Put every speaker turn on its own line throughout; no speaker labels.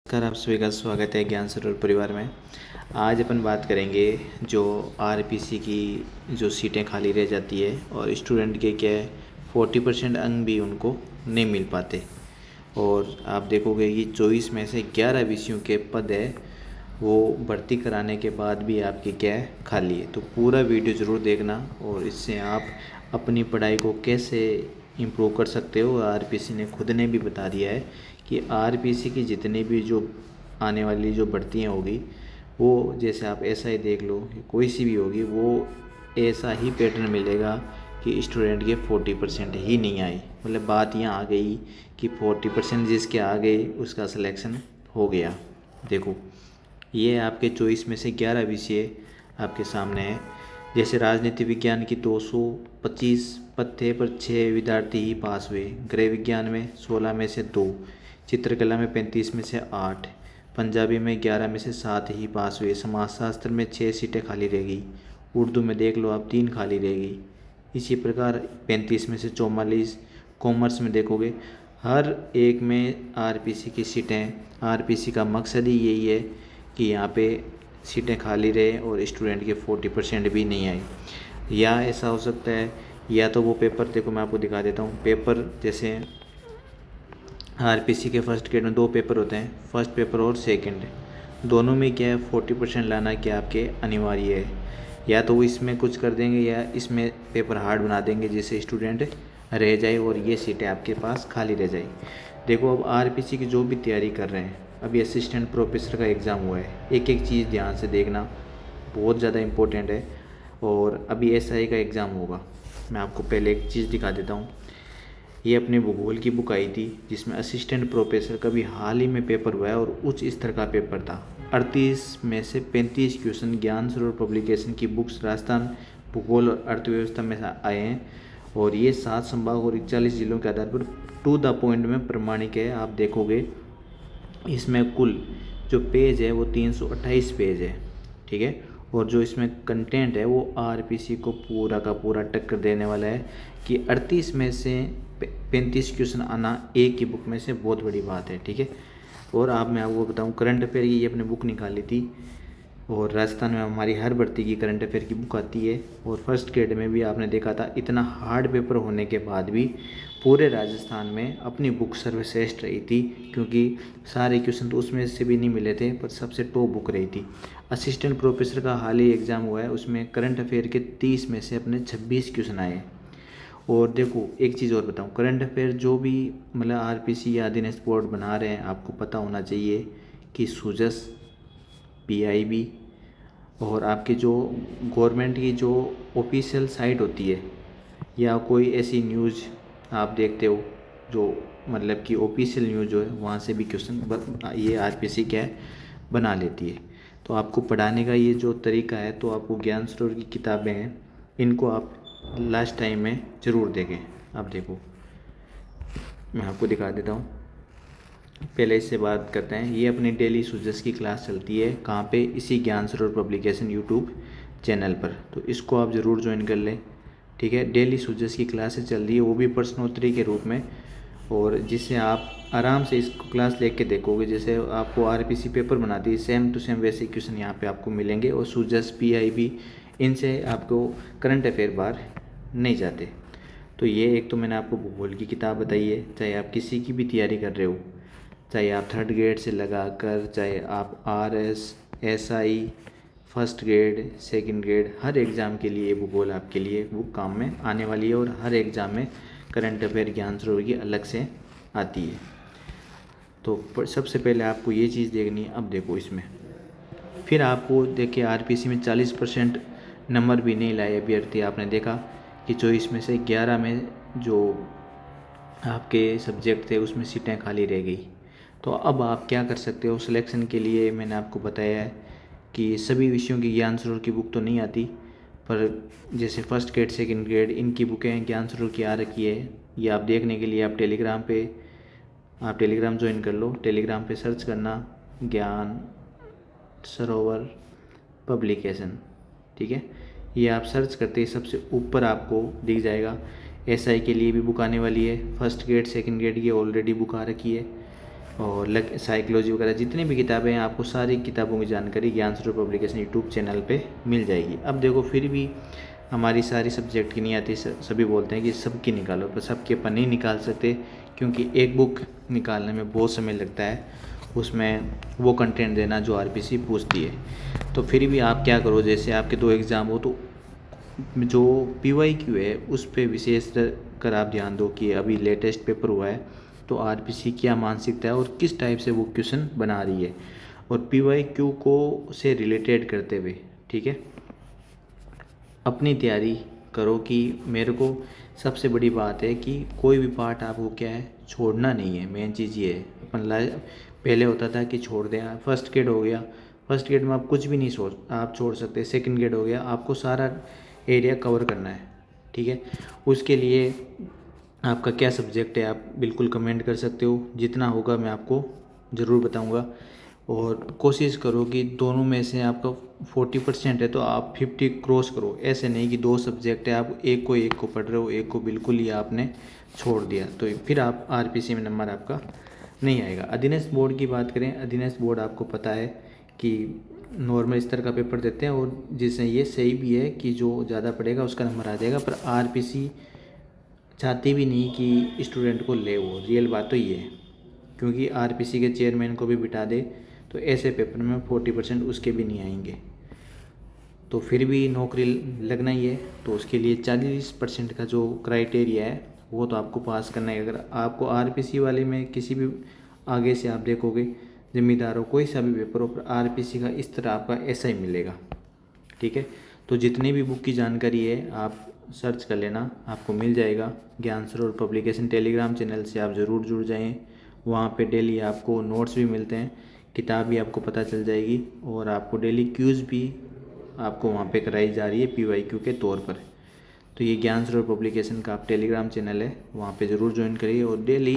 नमस्कार, आप सभी का स्वागत है ज्ञान सरोवर परिवार में। आज अपन बात करेंगे जो आरपीसी की जो सीटें खाली रह जाती है और स्टूडेंट के क्या है 40% अंक भी उनको नहीं मिल पाते। और आप देखोगे कि 24 में से 11 विषयों के पद है वो भर्ती कराने के बाद भी आपकी क्या है खाली है। तो पूरा वीडियो ज़रूर देखना और इससे आप अपनी पढ़ाई को कैसे इम्प्रूव कर सकते हो। आरपीसी ने खुद ने भी बता दिया है कि आरपीसी की जितनी भी जो आने वाली जो भर्तियाँ होगी वो जैसे आप ऐसा ही देख लो, कोई सी भी होगी वो ऐसा ही पैटर्न मिलेगा कि स्टूडेंट के 40% ही नहीं आए। मतलब बात यहाँ आ गई कि 40% जिसके आ गए उसका सिलेक्शन हो गया। देखो ये आपके चॉइस में से 11 विषय आपके सामने है। जैसे राजनीति विज्ञान की 225 पद थे पर 6 विद्यार्थी ही पास हुए। गृह विज्ञान में 16 में से 2, चित्रकला में 35 में से 8, पंजाबी में 11 में से 7 ही पास हुए। समाजशास्त्र में 6 सीटें खाली रह गई। उर्दू में देख लो आप 3 खाली रह गई। इसी प्रकार 35 में से 44। कॉमर्स में देखोगे हर एक में आरपीसी की सीटें। आरपीसी का मकसद ही यही है कि यहाँ पे सीटें खाली रहे और स्टूडेंट के 40% भी नहीं आए। या ऐसा हो सकता है या तो वो पेपर देखो मैं आपको दिखा देता हूँ। पेपर जैसे आरपीसी के फर्स्ट ग्रेड में 2 पेपर होते हैं, फर्स्ट पेपर और सेकंड। दोनों में क्या है 40% लाना क्या आपके अनिवार्य है। या तो वो इसमें कुछ कर देंगे या इसमें पेपर हार्ड बना देंगे जिससे स्टूडेंट रह जाए और ये सीटें आपके पास खाली रह जाए। देखो अब आरपीसी की जो भी तैयारी कर रहे हैं, अभी असिस्टेंट प्रोफेसर का एग्ज़ाम हुआ है, एक एक चीज़ ध्यान से देखना, बहुत ज़्यादा इम्पोर्टेंट है। और अभी एसआई का एग्ज़ाम होगा। मैं आपको पहले एक चीज़ दिखा देता हूँ। ये अपने भूगोल की बुक आई थी जिसमें असिस्टेंट प्रोफेसर का भी हाल ही में पेपर हुआ है और उच्च स्तर का पेपर था। 38 में से 35 क्वेश्चन ज्ञान सरोवर पब्लिकेशन की बुक्स राजस्थान भूगोल और अर्थव्यवस्था में आए हैं और ये 7 संभाग और 41 जिलों के आधार पर टू द पॉइंट में प्रमाणिक है। आप देखोगे इसमें कुल जो पेज है वो 328 पेज है, ठीक है। और जो इसमें कंटेंट है वो आरपीसी को पूरा का पूरा टक्कर देने वाला है कि 38 में से 35 क्वेश्चन आना एक की बुक में से बहुत बड़ी बात है, ठीक है। और आप मैं आपको बताऊं करंट अफेयर की ये अपने बुक निकाली थी और राजस्थान में हमारी हर भर्ती की करंट अफेयर की बुक आती है। और फर्स्ट ग्रेड में भी आपने देखा था इतना हार्ड पेपर होने के बाद भी पूरे राजस्थान में अपनी बुक सर्वश्रेष्ठ रही थी, क्योंकि सारे क्वेश्चन तो उसमें से भी नहीं मिले थे पर सबसे टॉप बुक रही थी। असिस्टेंट प्रोफेसर का हाल ही एग्ज़ाम हुआ है, उसमें करंट अफेयर के 30 में से अपने 26 क्वेश्चन आए। और देखो एक चीज़ और बताऊं, करंट अफेयर जो भी मतलब आरपीसी या दिनेश बोर्ड बना रहे हैं आपको पता होना चाहिए कि सूजस, पीआईबी और आपकी जो गवर्नमेंट की जो ऑफिशियल साइट होती है या कोई ऐसी न्यूज़ आप देखते हो जो मतलब कि ऑफिशियल न्यूज़ जो है वहाँ से भी क्वेश्चन ये आरपीसी क्या है बना लेती है। तो आपको पढ़ाने का ये जो तरीका है, तो आपको ज्ञान सरोवर की किताबें हैं इनको आप लास्ट टाइम में ज़रूर देखें। आप देखो मैं आपको दिखा देता हूँ, पहले इससे बात करते हैं। ये अपनी डेली सूजस की क्लास चलती है कहाँ पे, इसी ज्ञान सरोवर पब्लिकेशन यूट्यूब चैनल पर, तो इसको आप ज़रूर ज्वाइन कर लें, ठीक है। डेली सूजस की क्लासेस चल रही है वो भी प्रश्नोत्तरी के रूप में, और जिससे आप आराम से इसको क्लास लेके देखोगे जैसे आपको आरपीसी पेपर बनाती है सेम टू सेम वैसे क्वेश्चन यहाँ पे आपको मिलेंगे। और सूजस, पीआईबी इनसे आपको करंट अफेयर बाहर नहीं जाते। तो ये एक तो मैंने आपको भूगोल की किताब बताई है, चाहे आप किसी की भी तैयारी कर रहे हो, चाहे आप थर्ड ग्रेड से लगा कर, चाहे आप RS, SI, first grade, second grade, हर एग्ज़ाम के लिए भूगोल आपके लिए बुक काम में आने वाली है। और हर एग्ज़ाम में करंट अफेयर ज्ञान सरोवर की अलग से आती है। तो सबसे पहले आपको ये चीज़ देखनी है। अब देखो इसमें फिर आपको देखिए आरपीसी में 40% नंबर भी नहीं लाए अभ्यर्थी। आपने देखा कि 24 में से 11 में जो आपके सब्जेक्ट थे उसमें सीटें खाली रह गई। तो अब आप क्या कर सकते हो सिलेक्शन के लिए। मैंने आपको बताया है कि सभी विषयों की ज्ञान सरोवर की बुक तो नहीं आती, पर जैसे फर्स्ट ग्रेड, सेकंड ग्रेड इनकी बुकें ज्ञान सरोवर की आ रखी है। ये आप देखने के लिए आप टेलीग्राम ज्वाइन कर लो। टेलीग्राम पे सर्च करना ज्ञान सरोवर पब्लिकेशन, ठीक है। ये आप सर्च करते ही सबसे ऊपर आपको दिख जाएगा। एसआई के लिए भी बुक आने वाली है, फर्स्ट ग्रेड, सेकंड ग्रेड की ऑलरेडी बुक आ रखी है। और साइकोलॉजी वगैरह जितनी भी किताबें हैं, आपको सारी किताबों की जानकारी ज्ञान स्वरूप पब्लिकेशन यूट्यूब चैनल पे मिल जाएगी। अब देखो फिर भी हमारी सारी सब्जेक्ट की नहीं आती, सभी बोलते हैं कि सबकी निकालो, पर सबकी अपन नहीं निकाल सकते, क्योंकि एक बुक निकालने में बहुत समय लगता है, उसमें वो कंटेंट देना जो आरपीसी पूछती है। तो फिर भी आप क्या करो, जैसे आपके 2 एग्ज़ाम हो तो जो पीवाईक्यू है उस पे विशेष कर आप ध्यान दो कि अभी लेटेस्ट पेपर हुआ है तो आरपीसी क्या मानसिकता है और किस टाइप से वो क्वेश्चन बना रही है, और पीवाईक्यू को से रिलेटेड करते हुए, ठीक है, अपनी तैयारी करो। कि मेरे को सबसे बड़ी बात है कि कोई भी पार्ट आपको क्या है छोड़ना नहीं है। मेन चीज़ ये है, अपन पहले होता था कि छोड़ दें, फर्स्ट ग्रेड हो गया, फर्स्ट ग्रेड में आप कुछ भी नहीं आप छोड़ सकते, सेकंड ग्रेड हो गया, आपको सारा एरिया कवर करना है, ठीक है। उसके लिए आपका क्या सब्जेक्ट है आप बिल्कुल कमेंट कर सकते हो, जितना होगा मैं आपको ज़रूर बताऊंगा। और कोशिश करो कि दोनों में से आपका 40% है तो आप 50 क्रॉस करो। ऐसे नहीं कि 2 सब्जेक्ट है, आप एक को पढ़ रहे हो, एक को बिल्कुल ही आपने छोड़ दिया, तो फिर आप आरपीसी में नंबर आपका नहीं आएगा। अधीनस्थ बोर्ड की बात करें, अधीनस्थ बोर्ड आपको पता है कि नॉर्मल स्तर का पेपर देते हैं, और जिससे ये सही भी है कि जो ज़्यादा पढ़ेगा उसका नंबर आ जाएगा, पर आरपीसी चाहती भी नहीं कि स्टूडेंट को ले, वो रियल बात तो ये है, क्योंकि आरपीसी के चेयरमैन को भी बिठा दे तो ऐसे पेपर में 40% उसके भी नहीं आएंगे। तो फिर भी नौकरी लगना ही है, तो उसके लिए 40% का जो क्राइटेरिया है वो तो आपको पास करना है। अगर आपको आरपीसी वाले में किसी भी आगे से आप देखोगे, जिम्मेदार हो कोई सा भी पेपर हो, पर आरपीसी का इस तरह आपका ऐसा ही मिलेगा, ठीक है। तो जितनी भी बुक की जानकारी है आप सर्च कर लेना, आपको मिल जाएगा। ज्ञान स्वरूप पब्लिकेशन टेलीग्राम चैनल से आप ज़रूर जुड़ जाएं, वहाँ पे डेली आपको नोट्स भी मिलते हैं, किताब भी आपको पता चल जाएगी, और आपको डेली क्यूज़ भी आपको वहाँ पे कराई जा रही है पीवाईक्यू के तौर पर। तो ये ज्ञान स्वरूप पब्लिकेशन का आप टेलीग्राम चैनल है, वहाँ पे ज़रूर ज्वाइन करिए। और डेली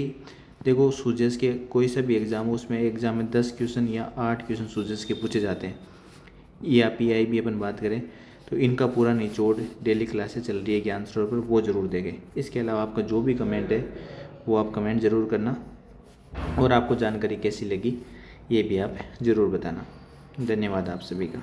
देखो सूजेस के कोई सा भी एग्ज़ाम हो, उसमें एग्ज़ाम में 10 क्वेश्चन या 8 क्वेश्चन सूजेस के पूछे जाते हैं, या पीआई भी अपन बात करें तो इनका पूरा निचोड़ डेली क्लासेस चल रही है ज्ञान स्वरूप पर, वो ज़रूर देंगे। इसके अलावा आपका जो भी कमेंट है वो आप कमेंट ज़रूर करना, और आपको जानकारी कैसी लगी ये भी आप ज़रूर बताना। धन्यवाद आप सभी का।